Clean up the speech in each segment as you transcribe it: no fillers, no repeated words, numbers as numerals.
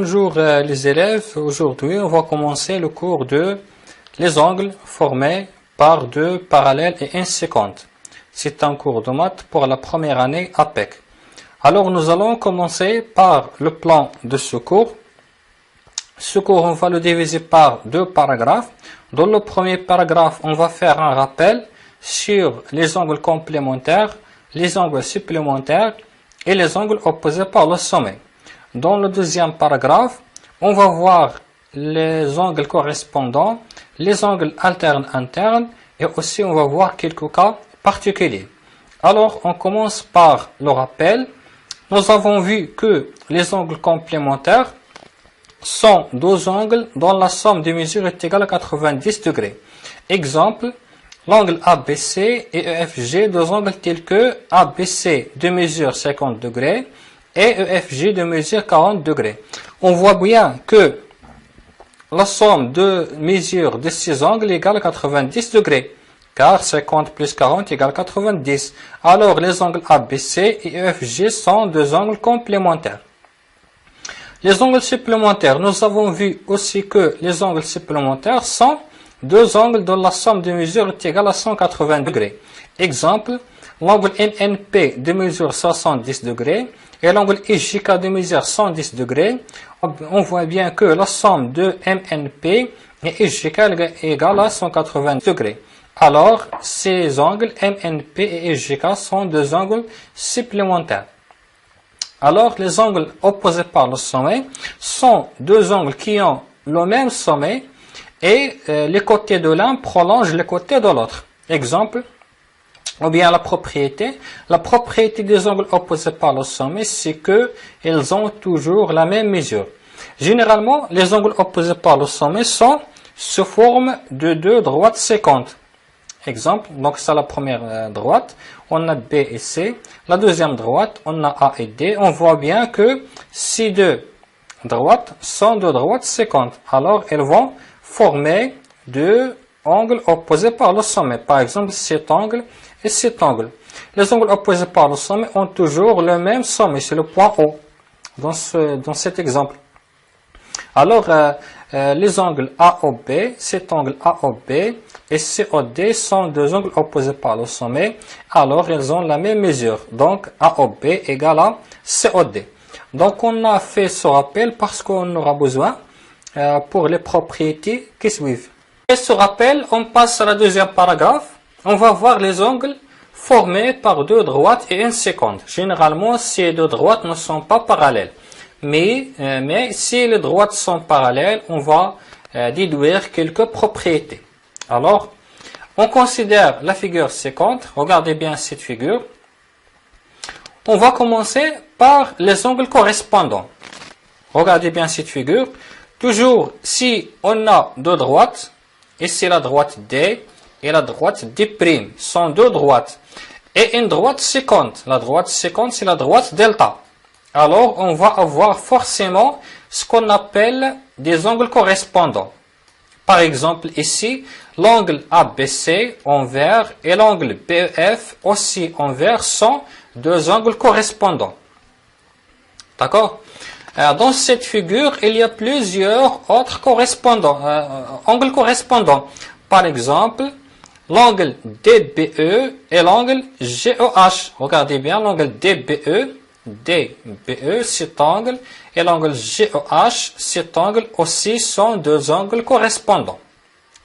Bonjour les élèves, aujourd'hui on va commencer le cours de les angles formés par deux parallèles et un séquente. C'est un cours de maths pour la première année APEC. Alors nous allons commencer par le plan de ce cours. Ce cours on va le diviser par deux paragraphes. Dans le premier paragraphe on va faire un rappel sur les angles complémentaires, les angles supplémentaires et les angles opposés par le sommet. Dans le deuxième paragraphe, on va voir les angles correspondants, les angles alternes-internes et aussi on va voir quelques cas particuliers. Alors, on commence par le rappel. Nous avons vu que les angles complémentaires sont deux angles dont la somme des mesures est égale à 90 degrés. Exemple, l'angle ABC et EFG, deux angles tels que ABC de mesure 50 degrés et EFG de mesure 40 degrés. On voit bien que la somme de mesures de ces angles est égale à 90 degrés, car 50 plus 40 égale 90. Alors les angles ABC et EFG sont deux angles complémentaires. Les angles supplémentaires, nous avons vu aussi que les angles supplémentaires sont deux angles dont la somme de mesures est égale à 180 degrés. Exemple, l'angle NNP de mesure 70 degrés et l'angle IJK de mesure 110 degrés. On voit bien que la somme de MNP et IJK est égale à 180 degrés. Alors, ces angles MNP et IJK sont deux angles supplémentaires. Alors, les angles opposés par le sommet sont deux angles qui ont le même sommet et les côtés de l'un prolongent les côtés de l'autre. Exemple, ou bien la propriété des angles opposés par le sommet, c'est que ils ont toujours la même mesure. Généralement, les angles opposés par le sommet sont sous forme de deux droites séquentes. Exemple, donc c'est la première droite, on a B et C. La deuxième droite, on a A et D. On voit bien que ces deux droites sont deux droites séquentes. Alors, elles vont former deux angles opposés par le sommet. Par exemple, cet angle et cet angle. Les angles opposés par le sommet ont toujours le même sommet, c'est le point O dans cet exemple. Alors, les angles AOB, cet angle AOB et COD sont deux angles opposés par le sommet. Alors, ils ont la même mesure. Donc, AOB égale à COD. Donc, on a fait ce rappel parce qu'on aura besoin pour les propriétés qui suivent. Et ce rappel, on passe à la deuxième paragraphe. On va voir les angles formés par deux droites et une séquente. Généralement, ces deux droites ne sont pas parallèles. Mais si les droites sont parallèles, on va déduire quelques propriétés. Alors, on considère la figure séquente. Regardez bien cette figure. On va commencer par les angles correspondants. Regardez bien cette figure. Toujours, si on a deux droites, et c'est la droite D et la droite D', sont deux droites, et une droite séquente. La droite séquente, c'est la droite delta. Alors, on va avoir forcément ce qu'on appelle des angles correspondants. Par exemple, ici, l'angle ABC en vert et l'angle BEF aussi en vert sont deux angles correspondants. D'accord? Dans cette figure, il y a plusieurs autres angles correspondants. Par exemple, l'angle DBE et l'angle GEH. Regardez bien l'angle DBE, cet angle, et l'angle GEH, cet angle aussi sont deux angles correspondants.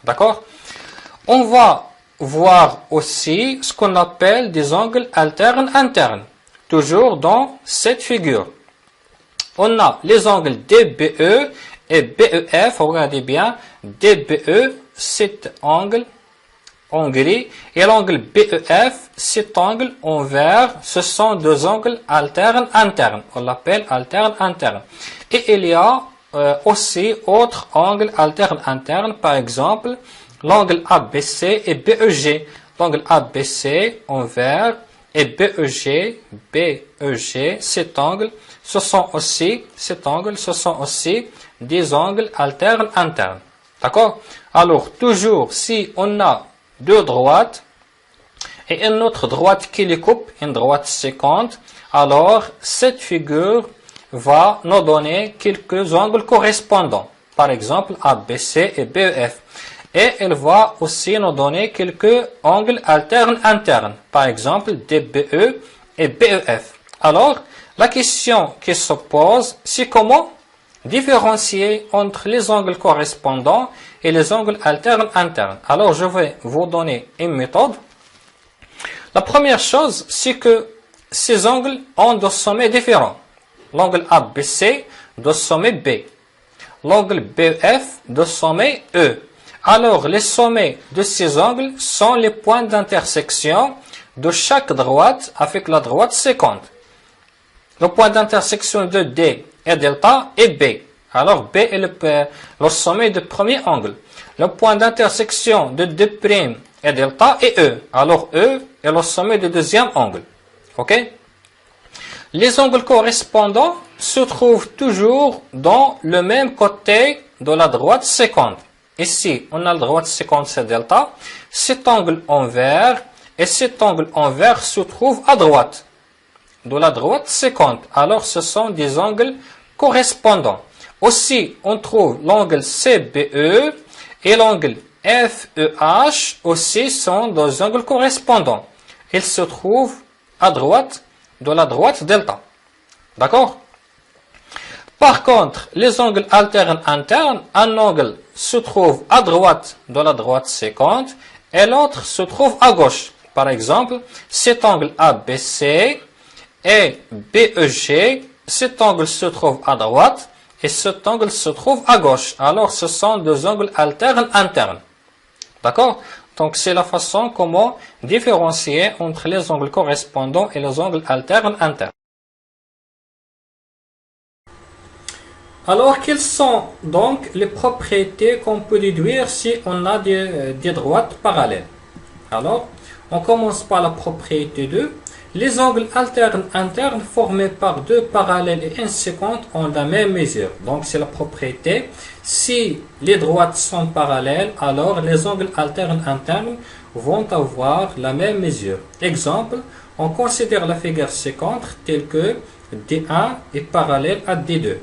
D'accord? On va voir aussi ce qu'on appelle des angles alternes-internes. Toujours dans cette figure. On a les angles DBE et BEF, regardez bien, DBE, cet angle en gris, et l'angle BEF, cet angle en vert, ce sont deux angles alternes-internes, on l'appelle alterne-interne. Et il y a aussi autres angles alternes-internes, par exemple, l'angle ABC et BEG, l'angle ABC en vert, et BEG, cet angle, ce sont aussi des angles alternes-internes. D'accord? Alors, toujours, si on a deux droites et une autre droite qui les coupe, une droite séquente, alors cette figure va nous donner quelques angles correspondants. Par exemple, ABC et BEF. Et elle va aussi nous donner quelques angles alternes internes. Par exemple, DBE et BEF. Alors, la question qui se pose, c'est comment différencier entre les angles correspondants et les angles alternes internes. Alors, je vais vous donner une méthode. La première chose, c'est que ces angles ont deux sommets différents. L'angle ABC de sommet B. L'angle BF de sommet E. Alors, les sommets de ces angles sont les points d'intersection de chaque droite avec la droite séquente. Le point d'intersection de D et delta est B. Alors, B est le sommet du premier angle. Le point d'intersection de D' et delta est E. Alors, E est le sommet du deuxième angle. OK? Les angles correspondants se trouvent toujours dans le même côté de la droite séquente. Ici, on a la droite séquente, c'est delta. Cet angle envers et cet angle envers se trouvent à droite de la droite séquente. Alors, ce sont des angles correspondants. Aussi, on trouve l'angle CBE et l'angle FEH aussi sont des angles correspondants. Ils se trouvent à droite de la droite delta. D'accord? Par contre, les angles alternes internes, un angle se trouve à droite de la droite séquente et l'autre se trouve à gauche. Par exemple, cet angle ABC et BEG, cet angle se trouve à droite et cet angle se trouve à gauche. Alors, ce sont deux angles alternes internes. D'accord? Donc, c'est la façon comment différencier entre les angles correspondants et les angles alternes internes. Alors, quelles sont donc les propriétés qu'on peut déduire si on a des droites parallèles? Alors, on commence par la propriété 2. Les angles alternes internes formés par deux parallèles et inséquentes ont la même mesure. Donc, c'est la propriété. Si les droites sont parallèles, alors les angles alternes internes vont avoir la même mesure. Exemple, on considère la figure séquente telle que D1 est parallèle à D2.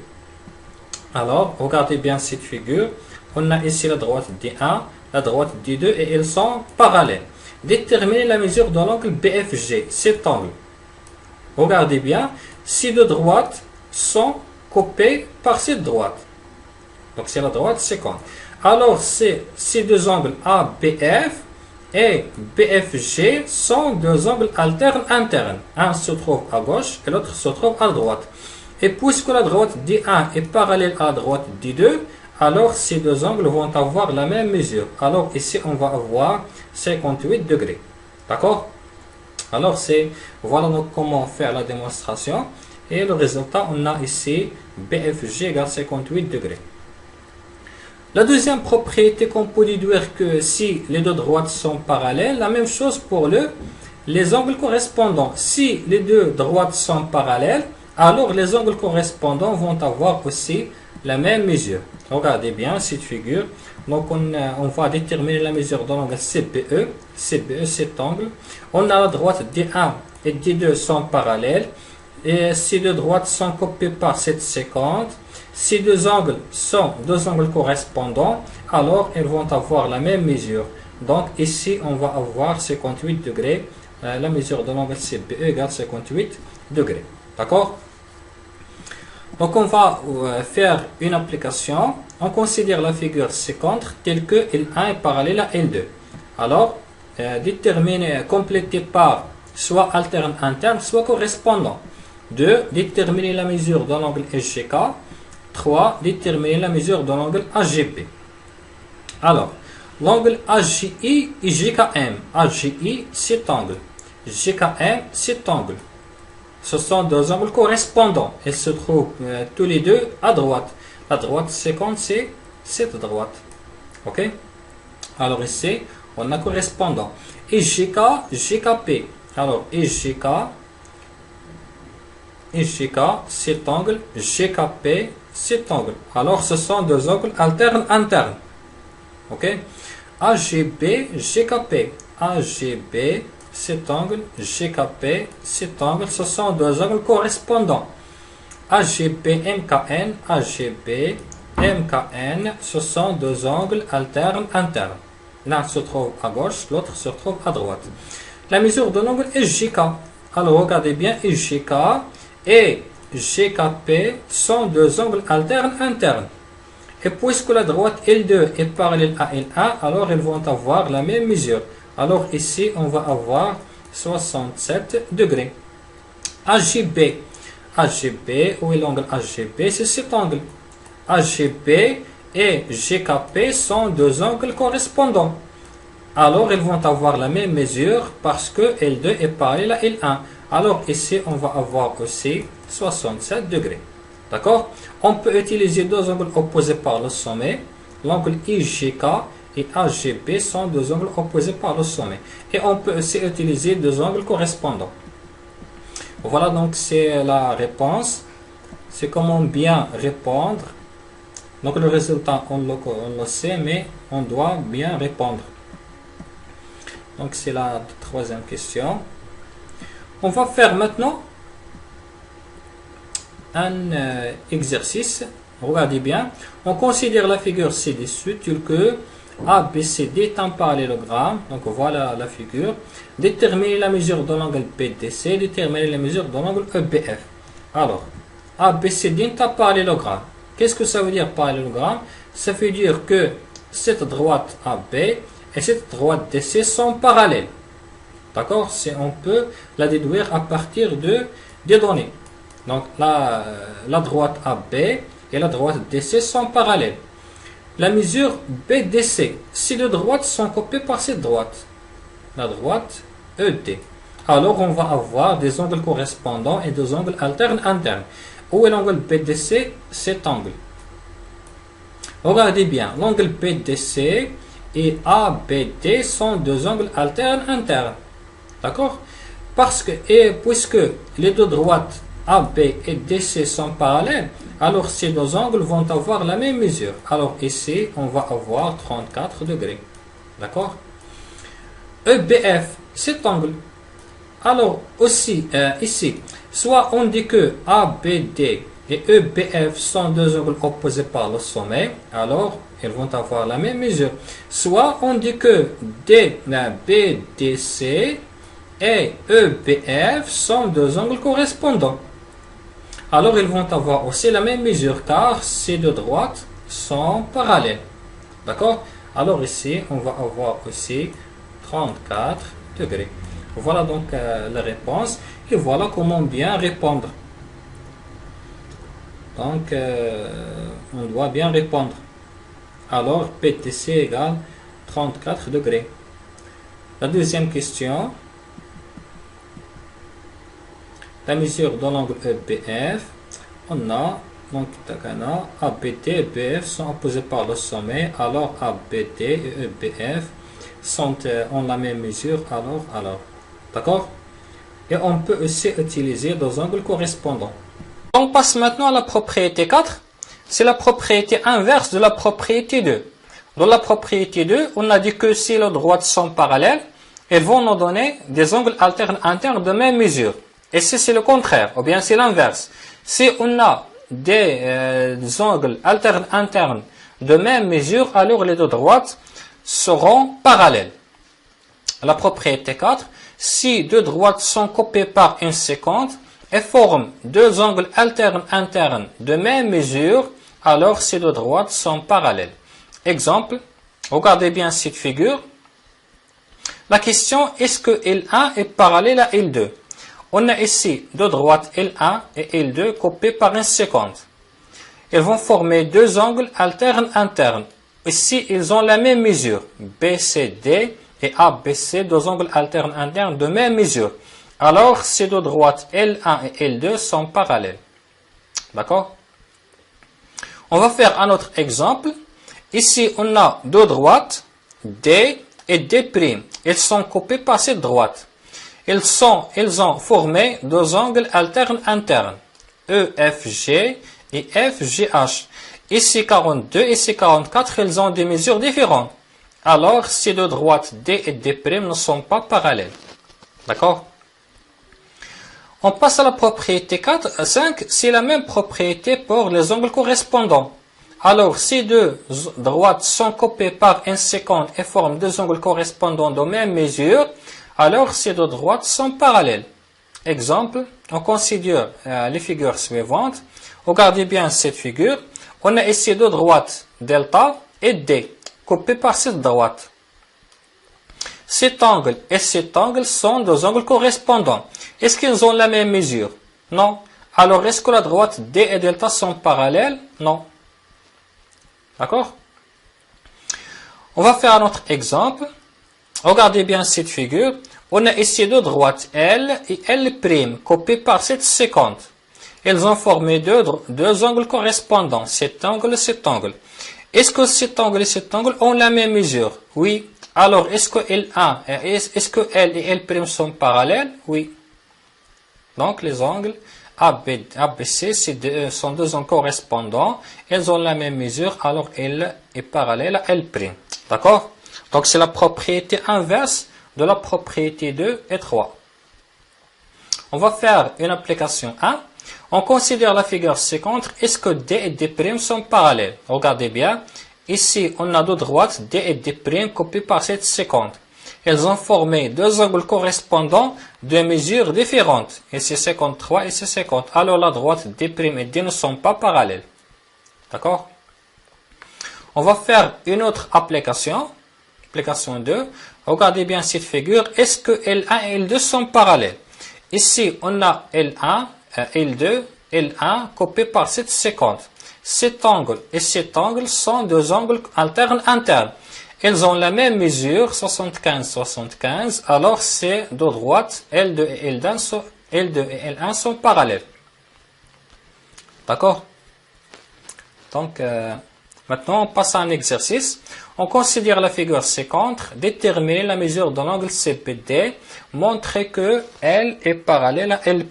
Alors, regardez bien cette figure. On a ici la droite D1, la droite D2 et elles sont parallèles. Déterminez la mesure de l'angle BFG, cet angle. Regardez bien, ces deux droites sont coupées par cette droite. Donc, c'est la droite séquente. Alors, ces deux angles ABF et BFG sont deux angles alternes internes. Un se trouve à gauche et l'autre se trouve à droite. Et puisque la droite D1 est parallèle à la droite D2, alors ces deux angles vont avoir la même mesure. Alors ici, on va avoir 58 degrés. D'accord? Alors, voilà donc comment faire la démonstration. Et le résultat, on a ici BFG égale 58 degrés. La deuxième propriété qu'on peut déduire que si les deux droites sont parallèles, la même chose pour les angles correspondants. Si les deux droites sont parallèles, alors les angles correspondants vont avoir aussi la même mesure. Regardez bien cette figure. Donc on va déterminer la mesure de l'angle CBE. CBE, cet angle. On a la droite D1 et D2 sont parallèles. Et ces deux droites sont coupées par cette séquente. Ces deux angles sont deux angles correspondants. Alors ils vont avoir la même mesure. Donc ici on va avoir 58 degrés. La mesure de l'angle CBE égale 58 degrés. D'accord? Donc on va faire une application. On considère la figure séquente telle que L1 est parallèle à L2. Alors, compléter par soit alterne interne, soit correspondant. 2. Déterminer la mesure de l'angle SGK. 3. Déterminer la mesure de l'angle AGP. Alors, l'angle AGI et GKM. AGI, cet angle. GKM, cet angle. Ce sont deux angles correspondants. Ils se trouvent tous les deux à droite. La droite séquente, c'est cette droite. OK? Alors ici, on a correspondant. Et GK, GKP. Alors, et GK, cet angle, GKP, cet angle. Alors, ce sont deux angles alternes internes. OK? AGB, GKP. AGB, cet angle, GKP, cet angle, ce sont deux angles correspondants. AGB, MKN, AGB, MKN, ce sont deux angles alternes internes. L'un se trouve à gauche, l'autre se trouve à droite. La mesure de l'angle SJK. Alors regardez bien, SJK et GKP sont deux angles alternes internes. Et puisque la droite L2 est parallèle à L1, alors ils vont avoir la même mesure. Alors ici, on va avoir 67 degrés. AGB. AGB, où est l'angle AGB? C'est cet angle. AGB et GKP sont deux angles correspondants. Alors, ils vont avoir la même mesure parce que L2 est parallèle à L1. Alors, ici, on va avoir aussi 67 degrés. D'accord? On peut utiliser deux angles opposés par le sommet. L'angle IJK et AGB sont deux angles opposés par le sommet. Et on peut aussi utiliser deux angles correspondants. Voilà, donc c'est la réponse. C'est comment bien répondre. Donc le résultat, on le sait, mais on doit bien répondre. Donc c'est la troisième question. On va faire maintenant un exercice. Regardez bien. On considère la figure ci-dessus telle que ABCD est un parallélogramme. Donc voilà la figure. Déterminer la mesure de l'angle BDC. Déterminer la mesure de l'angle EBF. Alors, ABCD est un parallélogramme. Qu'est-ce que ça veut dire parallélogramme? Ça veut dire que cette droite AB et cette droite DC sont parallèles. D'accord? On peut la déduire à partir des données. Donc la droite AB et la droite DC sont parallèles. La mesure BDC, si les droites sont coupées par cette droite, la droite ED, alors on va avoir des angles correspondants et des angles alternes internes. Où est l'angle BDC? Cet angle. Regardez bien, l'angle BDC et ABD sont deux angles alternes internes. D'accord? Puisque les deux droites AB et DC sont parallèles, alors ces deux angles vont avoir la même mesure. Alors ici, on va avoir 34 degrés. D'accord? EBF, cet angle. Alors aussi, ici, soit on dit que ABD et EBF sont deux angles opposés par le sommet, alors ils vont avoir la même mesure. Soit on dit que BDC et EBF sont deux angles correspondants. Alors ils vont avoir aussi la même mesure car ces deux droites sont parallèles. D'accord? Alors ici, on va avoir aussi 34 degrés. Voilà donc la réponse. Et voilà comment bien répondre. Donc, on doit bien répondre. Alors, BTC égale 34 degrés. La deuxième question. La mesure de l'angle EBF. On a, donc, ABD et EBF sont opposés par le sommet. Alors, ABD et EBF ont la même mesure. Alors. D'accord? Et on peut aussi utiliser deux angles correspondants. On passe maintenant à la propriété 4. C'est la propriété inverse de la propriété 2. Dans la propriété 2, on a dit que si les droites sont parallèles, elles vont nous donner des angles alternes internes de même mesure. Et si c'est le contraire, ou bien c'est l'inverse. Si on a des angles alternes internes de même mesure, alors les deux droites seront parallèles. La propriété 4, si deux droites sont coupées par une séquente et forment deux angles alternes internes de même mesure, alors ces deux droites sont parallèles. Exemple, regardez bien cette figure. La question, est-ce que L1 est parallèle à L2? On a ici deux droites L1 et L2 coupées par une séquente. Elles vont former deux angles alternes internes. Ici, ils ont la même mesure, BCD et ABC, deux angles alternes internes de même mesure. Alors, ces deux droites L1 et L2 sont parallèles. D'accord? On va faire un autre exemple. Ici, on a deux droites, D et D'. Elles sont coupées par cette droite. Elles ont formé deux angles alternes internes, EFG et FGH. Ici, 42 et ici, 44, elles ont des mesures différentes. Alors, ces deux droites D et D' ne sont pas parallèles. D'accord? On passe à la propriété 5, c'est la même propriété pour les angles correspondants. Alors, si deux droites sont coupées par un séquente et forment deux angles correspondants de même mesure, alors ces deux droites sont parallèles. Exemple, on considère les figures suivantes. Regardez bien cette figure. On a ici deux droites delta et D, coupées par cette droite. Cet angle et cet angle sont deux angles correspondants. Est-ce qu'ils ont la même mesure? Non. Alors, est-ce que la droite D et delta sont parallèles? Non. D'accord? On va faire un autre exemple. Regardez bien cette figure. On a ici deux droites L et L', coupées par cette séquente. Elles ont formé deux angles correspondants, cet angle et cet angle. Est-ce que cet angle et cet angle ont la même mesure? Oui. Alors, est-ce que L et L' sont parallèles? Oui. Donc, les angles ABC sont deux angles correspondants. Elles ont la même mesure, alors L est parallèle à L'. D'accord? Donc, c'est la propriété inverse de la propriété 2 et 3. On va faire une application 1. On considère la figure ci-contre. Est-ce que D et D' sont parallèles? Regardez bien. Ici, on a deux droites D et D' coupées par cette séquente. Elles ont formé deux angles correspondants de mesures différentes. Ici 53 et ici 50. Alors la droite D' et D ne sont pas parallèles. D'accord? On va faire une autre application. Application 2. Regardez bien cette figure. Est-ce que L1 et L2 sont parallèles? Ici, on a L1, L2, L1 coupés par cette séquence. Cet angle et cet angle sont deux angles alternes internes. Ils ont la même mesure, 75-75. Alors, ces deux droites, L2 et L1 sont parallèles. D'accord? Donc, maintenant, on passe à un exercice. On considère la figure ci-contre, déterminer la mesure de l'angle CBD, montrer que L est parallèle à L'.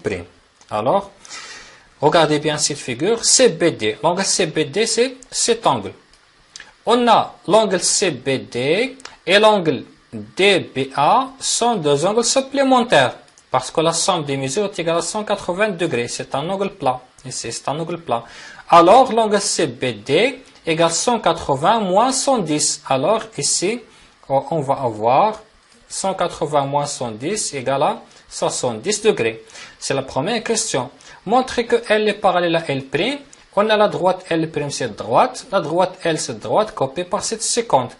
Alors, regardez bien cette figure, CBD. L'angle CBD, c'est cet angle. On a l'angle CBD et l'angle DBA sont deux angles supplémentaires, parce que la somme des mesures est égale à 180 degrés. C'est un angle plat. Ici, c'est un angle plat. Alors, l'angle CBD égale 180 moins 110. Alors, ici, on va avoir 180 moins 110 égale à 70 degrés. C'est la première question. Montrer que L est parallèle à L'. On a la droite L', cette droite. La droite L, cette droite, coupée par cette séquente.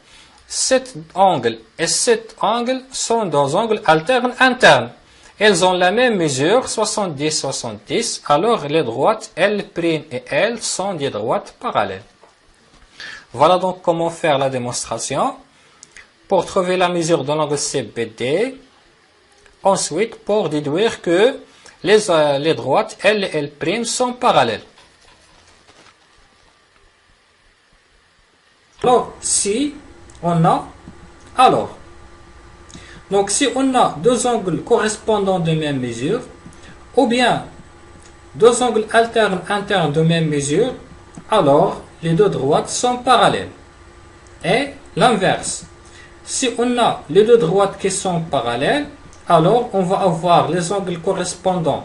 Cet angle et cet angle sont deux angles alternes internes. Elles ont la même mesure, 70-70. Alors, les droites L' et L sont des droites parallèles. Voilà donc comment faire la démonstration. Pour trouver la mesure de l'angle CBD. Ensuite, pour déduire que les droites L et L' sont parallèles. Alors, si on a, donc si on a deux angles correspondants de même mesure, ou bien deux angles alternes internes de même mesure, alors les deux droites sont parallèles. Et l'inverse. Si on a les deux droites qui sont parallèles, alors on va avoir les angles correspondants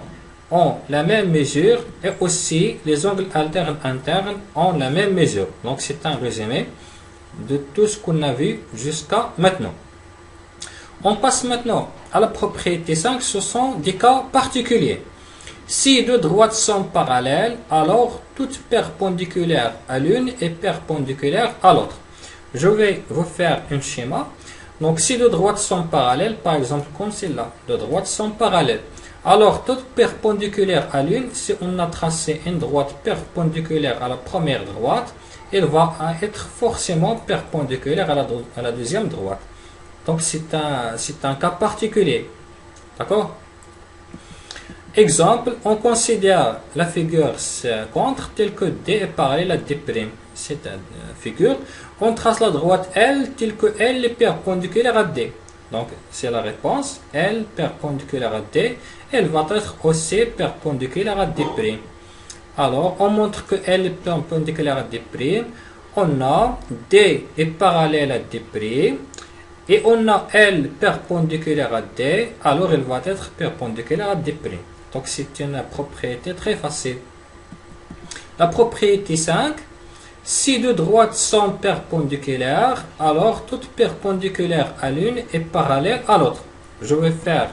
ont la même mesure et aussi les angles alternes internes ont la même mesure. Donc c'est un résumé de tout ce qu'on a vu jusqu'à maintenant. On passe maintenant à la propriété 5, ce sont des cas particuliers. Si deux droites sont parallèles, alors toute perpendiculaire à l'une est perpendiculaire à l'autre. Je vais vous faire un schéma. Donc si deux droites sont parallèles, par exemple comme celle-là, deux droites sont parallèles. Alors toute perpendiculaire à l'une, si on a tracé une droite perpendiculaire à la première droite, elle va être forcément perpendiculaire à la deuxième droite. Donc c'est un cas particulier. D'accord? Exemple, on considère la figure contre telle que D est parallèle à D'. C'est une figure. On trace la droite L telle que L est perpendiculaire à D. Donc c'est la réponse. L perpendiculaire à D. Elle va être aussi perpendiculaire à D'. Alors, on montre que L est perpendiculaire à D'. On a D est parallèle à D'. Et on a L perpendiculaire à D. Alors, elle va être perpendiculaire à D'. Donc c'est une propriété très facile. La propriété 5, si deux droites sont perpendiculaires, alors toute perpendiculaire à l'une est parallèle à l'autre. Je vais faire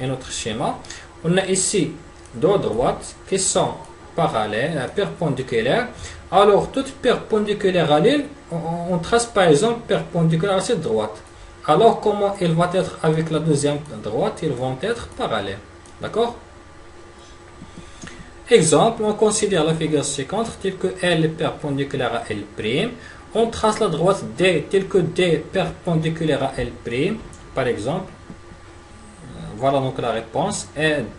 un autre schéma. On a ici deux droites qui sont parallèles, perpendiculaires. Alors toute perpendiculaire à l'une, on trace par exemple perpendiculaire à cette droite. Alors comment il va être avec la deuxième droite? Ils vont être parallèles. D'accord? Exemple, on considère la figure suivante telle que L est perpendiculaire à L'. On trace la droite D telle que D perpendiculaire à L'. Par exemple, voilà donc la réponse.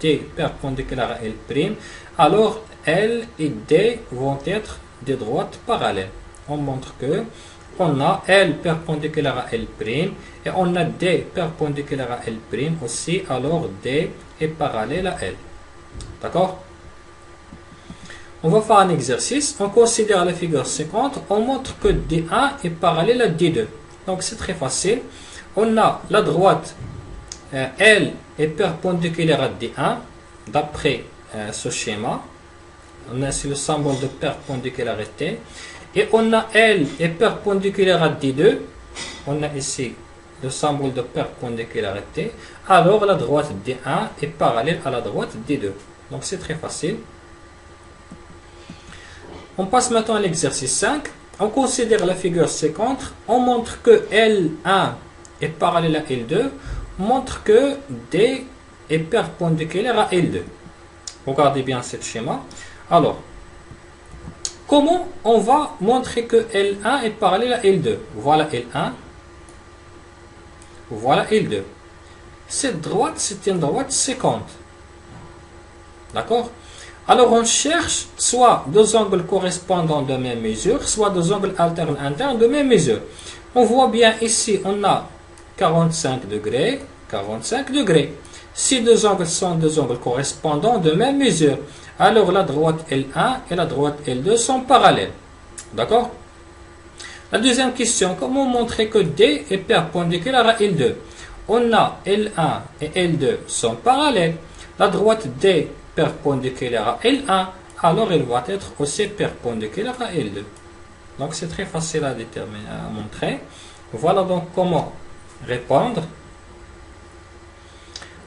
D perpendiculaire à L'. Alors, L et D vont être des droites parallèles. On montre que on a L perpendiculaire à L' et on a D perpendiculaire à L' aussi. Alors, D est parallèle à L. D'accord? On va faire un exercice. On considère la figure 50. On montre que D1 est parallèle à D2. Donc c'est très facile. On a la droite L est perpendiculaire à D1 d'après ce schéma. On a ici le symbole de perpendicularité. Et on a L est perpendiculaire à D2. On a ici le symbole de perpendicularité. Alors la droite D1 est parallèle à la droite D2. Donc c'est très facile. On passe maintenant à l'exercice 5. On considère la figure 50. On montre que L1 est parallèle à L2. On montre que D est perpendiculaire à L2. Regardez bien ce schéma. Alors, comment on va montrer que L1 est parallèle à L2? Voilà L1. Voilà L2. Cette droite, c'est une droite 50. D'accord? Alors on cherche soit deux angles correspondants de même mesure, soit deux angles alternes internes de même mesure. On voit bien ici, on a 45 degrés, 45 degrés. Si deux angles sont deux angles correspondants de même mesure, alors la droite L1 et la droite L2 sont parallèles. D'accord? La deuxième question, comment montrer que D est perpendiculaire à L2? On a L1 et L2 sont parallèles. La droite D perpendiculaire à L1, alors elle va être aussi perpendiculaire à L2. Donc c'est très facile à déterminer, à montrer. Voilà donc comment répondre.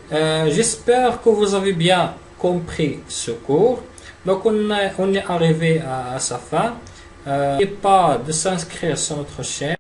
J'espère que vous avez bien compris ce cours. Donc on est arrivé à sa fin. N'oubliez pas de s'inscrire sur notre chaîne.